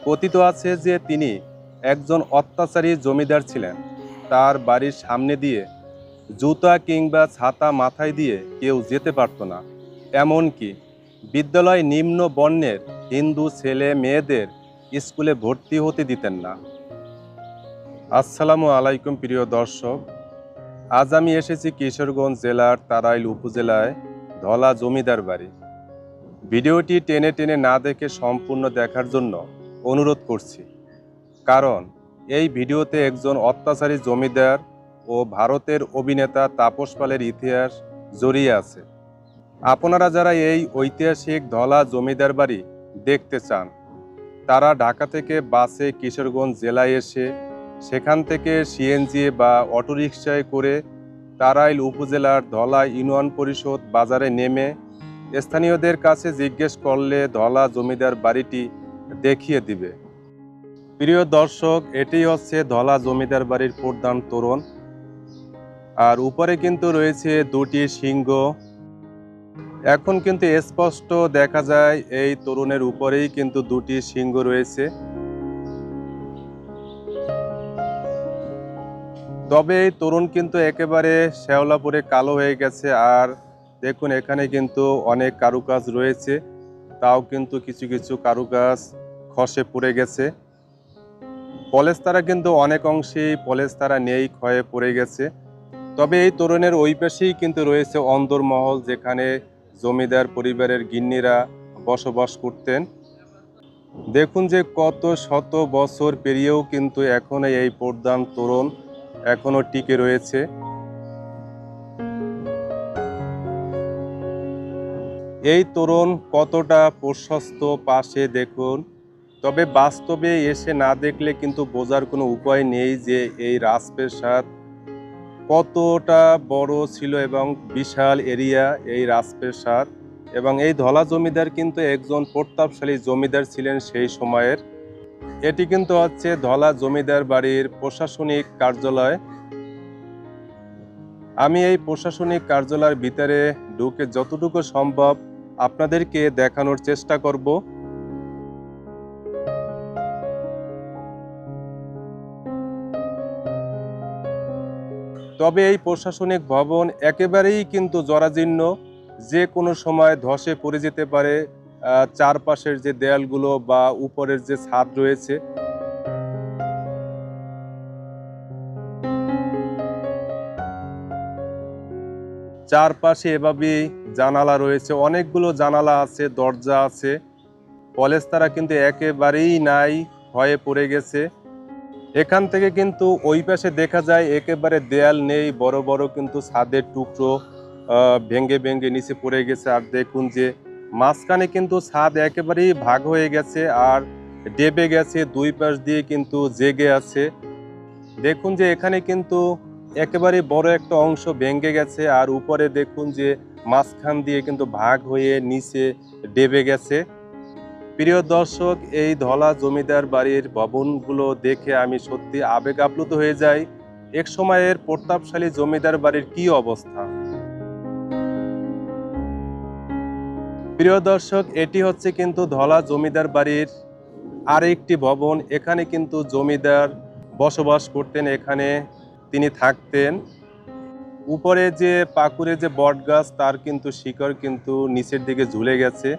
কথিত আছে যে তিনি একজন অত্যাচারী জমিদার ছিলেন। তার বাড়ির সামনে দিয়ে জুতা কিংবা ছাতা মাথায় দিয়ে কেউ যেতে পারত না। এমনকি বিদ্যালয় নিম্ন বর্ণের হিন্দু ছেলে মেয়েদের স্কুলে ভর্তি হতে দিতেন না। আসসালামু আলাইকুম প্রিয় দর্শক, আজ আমি এসেছি কিশোরগঞ্জ জেলার তাড়াইল উপজেলায় ধলা জমিদার বাড়ি। ভিডিওটি টেনে টেনে না দেখে সম্পূর্ণ দেখার জন্য অনুরোধ করছি, কারণ এই ভিডিওতে একজন অত্যাচারী জমিদার ও ভারতের অভিনেতা তাপস পালের ইতিহাস জড়িয়ে আছে। আপনারা যারা এই ঐতিহাসিক ধলা জমিদার বাড়ি দেখতে চান, তারা ঢাকা থেকে বাসে কিশোরগঞ্জ জেলায় এসে সেখান থেকে সিএনজি বা অটোরিকশায় করে তাড়াইল উপজেলার ধলা ইউনিয়ন পরিষদ বাজারে নেমে স্থানীয়দের কাছে জিজ্ঞেস করলে ধলা জমিদার বাড়িটি দেখিয়ে দিবে। প্রিয় দর্শক, এটি হচ্ছে ধলা জমিদার বাড়ির প্রধান তোরণ। আর উপরে কিন্তু রয়েছে দুটি সিংহ। এখন কিন্তু স্পষ্ট দেখা যায় এই তোরণের উপরেই কিন্তু দুটি সিংহ রয়েছে। তবে এই তোরণ কিন্তু একেবারে শ্যাওলা পড়ে কালো হয়ে গেছে। আর দেখুন, এখানে কিন্তু অনেক কারুকাজ রয়েছে, তাও কিন্তু কিছু কিছু কারুকাজ খসে পড়ে গেছে। পলেস্তারা কিন্তু অনেক অংশেই পলেস্তারা নেই, ক্ষয়ে পড়ে গেছে। তবে এই তোরণের ওই পাশেই কিন্তু রয়েছে অন্দরমহল, যেখানে জমিদার পরিবারের গিন্নিরা বসবাস করতেন। দেখুন যে কত শত বছর পেরিয়েও কিন্তু এখনো এই প্রধান তোরণ এখনো টিকে রয়েছে। এই তোরণ কতটা প্রশস্ত পাশে দেখুন। তবে বাস্তবে এসে না দেখলে কিন্তু বোঝার কোনো উপায় নেই যে এই রাজপ্রাসাদ কতটা বড় ছিল এবং বিশাল এরিয়া এই রাজপ্রাসাদ। এবং এই ধলা জমিদার কিন্তু একজন প্রতাপশালী জমিদার ছিলেন সেই সময়ের। এটি কিন্তু হচ্ছে ধলা জমিদার বাড়ির প্রশাসনিক কার্যালয়। আমি এই প্রশাসনিক কার্যালয়ের ভিতরে ঢুকে যতটুকু সম্ভব আপনাদেরকে দেখানোর চেষ্টা করব। তবে এই প্রশাসনিক ভবন একেবারেই কিন্তু জরাজীর্ণ, যে কোনো সময় ধসে পড়ে যেতে পারে। চারপাশের যে দেয়ালগুলো বা উপরের যে ছাদ রয়েছে, চারপাশে এভাবেই জানালা রয়েছে, অনেকগুলো জানালা আছে, দরজা আছে। পলেস্তারা কিন্তু একেবারেই নাই, হয়ে পড়ে গেছে। এখান থেকে কিন্তু ওই পাশে দেখা যায় একেবারে দেয়াল নেই, বড় বড় কিন্তু ছাদের টুকরো ভেঙ্গে ভেঙ্গে নিচে পড়ে গেছে। আর দেখুন যে মাঝখানে কিন্তু ছাদ একেবারেই ভাগ হয়ে গেছে আর ডেবে গেছে, দুই পাশ দিয়ে কিন্তু জেগে আছে। দেখুন যে এখানে কিন্তু একেবারে বড় একটা অংশ ভেঙে গেছে, আর উপরে দেখুন যে মাঝখান দিয়ে কিন্তু ভাগ হয়ে নিচে ডেবে গেছে। প্রিয় দর্শক, এই ধলা জমিদার বাড়ির ভবনগুলো দেখে আমি সত্যি আবেগ আপ্লুত হয়ে যাই। এক সময়ের প্রতাপশালী জমিদার বাড়ির কি অবস্থা। প্রিয় দর্শক, এটি হচ্ছে কিন্তু ধলা জমিদার বাড়ির আরেকটি ভবন। এখানে কিন্তু জমিদার বসবাস করতেন, এখানে তিনি থাকতেন। উপরে যে পাকুড়ে যে বট গাছ, তার কিন্তু শিকড় কিন্তু নিচের দিকে ঝুলে গেছে।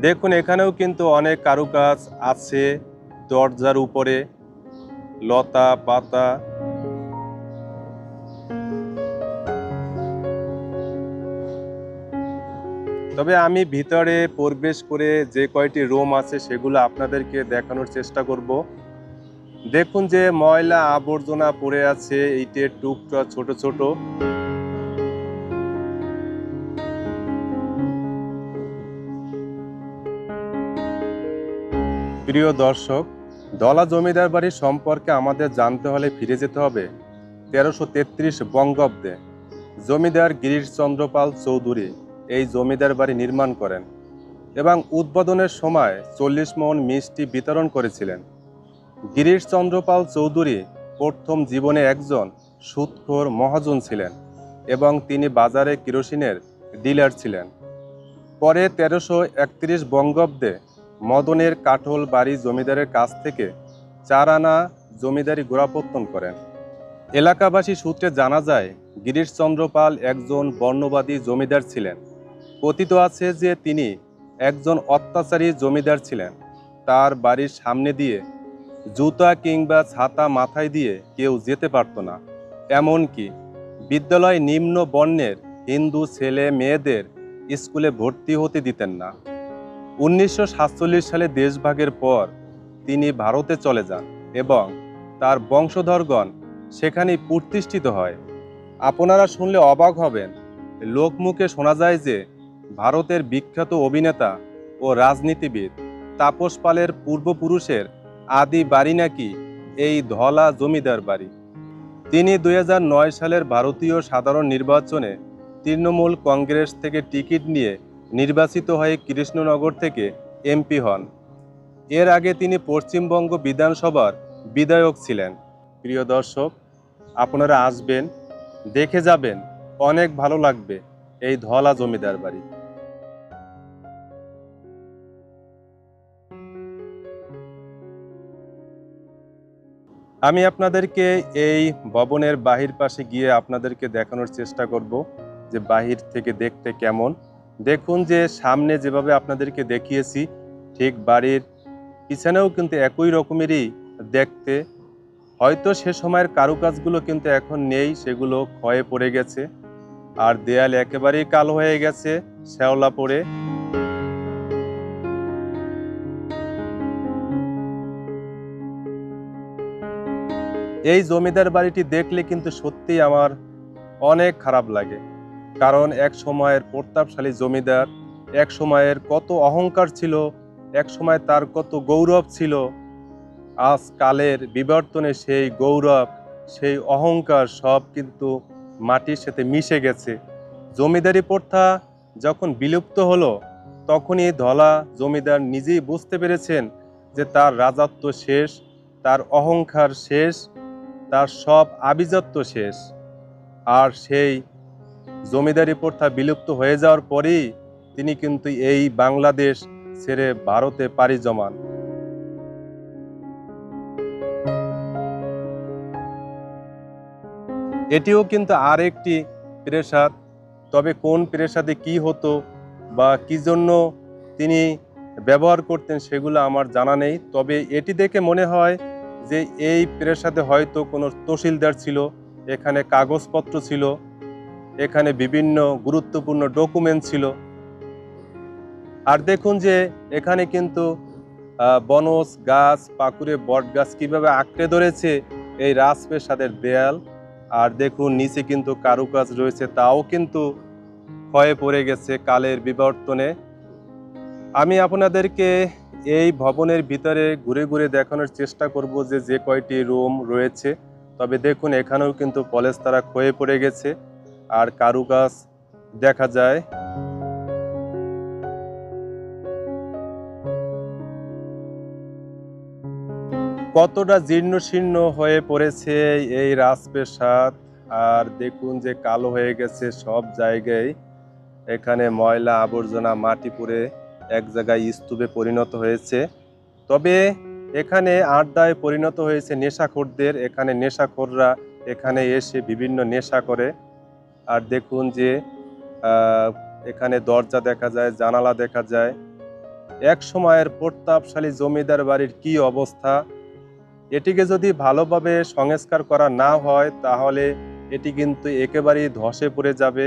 দেখুন এখানেও কিন্তু অনেক কারুকাজ আছে, দরজার উপরে লতা পাতা। তবে আমি ভিতরে প্রবেশ করে যে কয়টি রুম আছে সেগুলো আপনাদেরকে দেখানোর চেষ্টা করব। দেখুন যে ময়লা আবর্জনা পড়ে আছে, ইটের টুকরা ছোট ছোট। প্রিয় দর্শক, ধলা জমিদার বাড়ির সম্পর্কে আমাদের জানতে হলে ফিরে যেতে হবে 1333 বঙ্গাব্দে। জমিদার গিরিশচন্দ্র পাল চৌধুরী এই জমিদার বাড়ি নির্মাণ করেন এবং উদ্বোধনের সময় 40 মণ মিষ্টি বিতরণ করেছিলেন। গিরিশচন্দ্র পাল চৌধুরী প্রথম জীবনে একজন সুদখোর মহাজন ছিলেন এবং তিনি বাজারে কেরোসিনের ডিলার ছিলেন। পরে 1331 বঙ্গাব্দে মদনের কাঠল বাড়ি জমিদারের কাছ থেকে 4 আনা জমিদারি গোড়াপত্তন করেন। এলাকাবাসী সূত্রে জানা যায় গিরিশচন্দ্র পাল একজন বর্ণবাদী জমিদার ছিলেন। কথিত আছে যে তিনি একজন অত্যাচারী জমিদার ছিলেন। তার বাড়ির সামনে দিয়ে জুতা কিংবা ছাতা মাথায় দিয়ে কেউ যেতে পারত না। এমনকি বিদ্যালয় নিম্ন বর্ণের হিন্দু ছেলে মেয়েদের স্কুলে ভর্তি হতে দিতেন না। 1947 সালে দেশভাগের পর তিনি ভারতে চলে যান এবং তার বংশধরগণ সেখানেই প্রতিষ্ঠিত হয়। আপনারা শুনলে অবাক হবেন, লোকমুখে শোনা যায় যে ভারতের বিখ্যাত অভিনেতা ও রাজনীতিবিদ তাপস পালের পূর্বপুরুষের আদি বাড়ি নাকি এই ধলা জমিদার বাড়ি। তিনি 2009 সালের ভারতীয় সাধারণ নির্বাচনে তৃণমূল কংগ্রেস থেকে টিকিট নিয়ে নির্বাচিত হয়ে কৃষ্ণনগর থেকে এমপি হন। এর আগে তিনি পশ্চিমবঙ্গ বিধানসভার বিধায়ক ছিলেন। প্রিয় দর্শক, আপনারা আসবেন, দেখে যাবেন, অনেক ভালো লাগবে এই ধলা জমিদার বাড়ি। আমি আপনাদেরকে এই ভবনের বাহির পাশে গিয়ে আপনাদেরকে দেখানোর চেষ্টা করব যে বাহির থেকে দেখতে কেমন। দেখুন যে সামনে যেভাবে আপনাদেরকে দেখিয়েছি ঠিক বাড়ির পিছনেও কিন্তু একই রকমেরই দেখতে। হয়তো সে সময়ের কারুকাজগুলো কিন্তু এখন নেই, সেগুলো ক্ষয়ে পড়ে গেছে, আর দেয়াল একেবারেই কালো হয়ে গেছে শ্যাওলা পড়ে। এই জমিদার বাড়িটি দেখলে কিন্তু সত্যিই আমার অনেক খারাপ লাগে, কারণ এক সময়ের প্রতাপশালী জমিদার, এক সময়ের কত অহংকার ছিল, এক সময় তার কত গৌরব ছিল। আজ কালের বিবর্তনে সেই গৌরব, সেই অহংকার সব কিন্তু মাটির সাথে মিশে গেছে। জমিদারি প্রথা যখন বিলুপ্ত হলো, তখনই ধলা জমিদার নিজেই বুঝতে পেরেছেন যে তার রাজত্ব শেষ, তার অহংকার শেষ, তার সব আভিজাত্য শেষ। আর সেই জমিদারি প্রথা বিলুপ্ত হয়ে যাওয়ার পরেই তিনি কিন্তু এই বাংলাদেশ ছেড়ে ভারতে পাড়ি জমান। এটিও কিন্তু আর একটি প্রাসাদ, তবে কোন প্রাসাদে কি হতো বা কি জন্য তিনি ব্যবহার করতেন সেগুলো আমার জানা নেই। তবে এটি দেখে মনে হয় যে এই প্রাসাদে হয়তো কোনো তহসিলদার ছিল, এখানে কাগজপত্র ছিল, এখানে বিভিন্ন গুরুত্বপূর্ণ ডকুমেন্ট ছিল। আর দেখুন যে এখানে কিন্তু বনজ গাছ, পাকুড়ে বট গাছ কিভাবে আঁকড়ে ধরেছে এই রাজপ্রাসাদের দেয়াল। আর দেখুন নিচে কিন্তু কারুকাজ রয়েছে, তাও কিন্তু ক্ষয়ে পড়ে গেছে কালের বিবর্তনে। আমি আপনাদেরকে এই ভবনের ভিতরে ঘুরে ঘুরে দেখানোর চেষ্টা করব যে যে কয়টি রুম রয়েছে। তবে দেখুন এখানেও কিন্তু পলেস্তারা ক্ষয়ে পড়ে গেছে আর কারুকাজ দেখা যায়। কতটা জীর্ণ শীর্ণ হয়ে পড়েছে এই রাজপ্রাসাদ। আর দেখুন যে কালো হয়ে গেছে সব জায়গায়, এখানে ময়লা আবর্জনা মাটি পুড়ে এক জায়গায় স্তূপে পরিণত হয়েছে। তবে এখানে আড্ডায় পরিণত হয়েছে নেশাখোরদের। এখানে নেশাখোররা এখানে এসে বিভিন্ন নেশা করে। আর দেখুন যে এখানে দরজা দেখা যায়, জানালা দেখা যায়। এক সময়ের প্রতাপশালী জমিদার বাড়ির কি অবস্থা! এটিকে যদি ভালোভাবে সংস্কার করা না হয় তাহলে এটি কিন্তু একেবারেই ধসে পড়ে যাবে।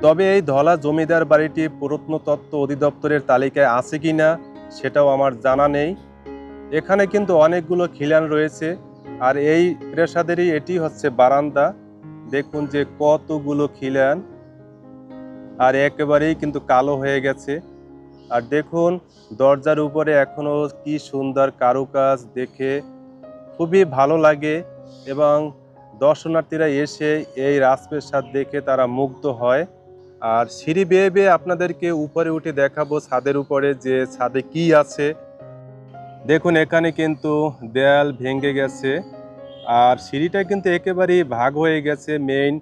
তবে এই ধলা জমিদার বাড়িটি প্রত্নতত্ত্ব অধিদপ্তরের তালিকায় আছে কিনা সেটাও আমার জানা নেই। এখানে কিন্তু অনেকগুলো খিলান রয়েছে, আর এই প্রাসাদেরই এটি হচ্ছে বারান্দা। দেখুন যে কতগুলো খিলান, আর একেবারেই কিন্তু কালো হয়ে গেছে। আর দেখুন দরজার উপরে এখনো কি সুন্দর কারুকাজ, দেখে খুবই ভালো লাগে এবং দর্শনার্থীরা এসে এই রাজপ্রাসাদ দেখে তারা মুগ্ধ হয়। আর সিঁড়ি বেয়ে বেয়ে আপনাদেরকে উপরে উঠে দেখাবো ছাদের উপরে যে ছাদে কি আছে। দেখুন এখানে কিন্তু দেয়াল ভেঙে গেছে, আর সিঁড়িটা কিন্তু একেবারেই ভাগ হয়ে গেছে, মেইন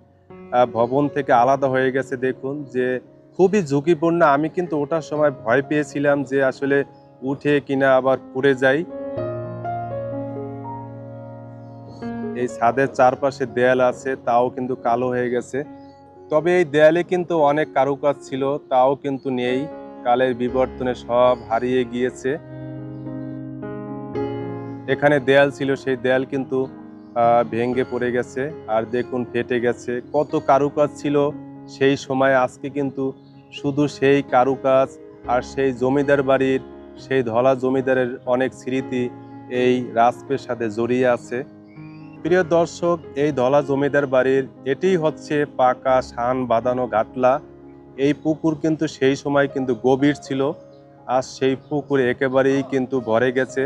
ভবন থেকে আলাদা হয়ে গেছে। দেখুন যে খুবই ঝুঁকিপূর্ণ। আমি কিন্তু ওঠার সময় ভয় পেয়েছিলাম যে আসলে উঠে কিনা আবার পড়ে যাই। এই ছাদের চারপাশে দেয়াল আছে, তাও কিন্তু কালো হয়ে গেছে। তবে এই দেয়ালে কিন্তু অনেক কারুকাজ ছিল, তাও কিন্তু নেই। কালের বিবর্তনে সব হারিয়ে গিয়েছে। এখানে দেয়াল ছিল, সেই দেয়াল কিন্তু ভেঙে পড়ে গেছে। আর দেখুন ফেটে গেছে। কত কারুকাজ ছিল সেই সময়, আজকে কিন্তু শুধু সেই কারুকাজ আর সেই জমিদার বাড়ির, সেই ধলা জমিদারের অনেক স্মৃতি এই রাজপ্রাসাদের সাথে জড়িয়ে আছে। প্রিয় দর্শক, এই ধলা জমিদার বাড়ির এটিই হচ্ছে পাকা শান বাঁধানো ঘাটলা। এই পুকুর কিন্তু সেই সময় কিন্তু গভীর ছিল, আর সেই পুকুর একেবারেই কিন্তু ভরে গেছে।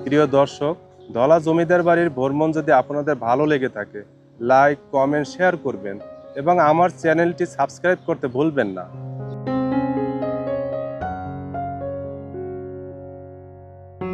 প্রিয় দর্শক, ধলা জমিদার বাড়ির ভ্রমণ যদি আপনাদের ভালো লেগে থাকে, লাইক, কমেন্ট, শেয়ার করবেন এবং আমার চ্যানেলটি সাবস্ক্রাইব করতে ভুলবেন না।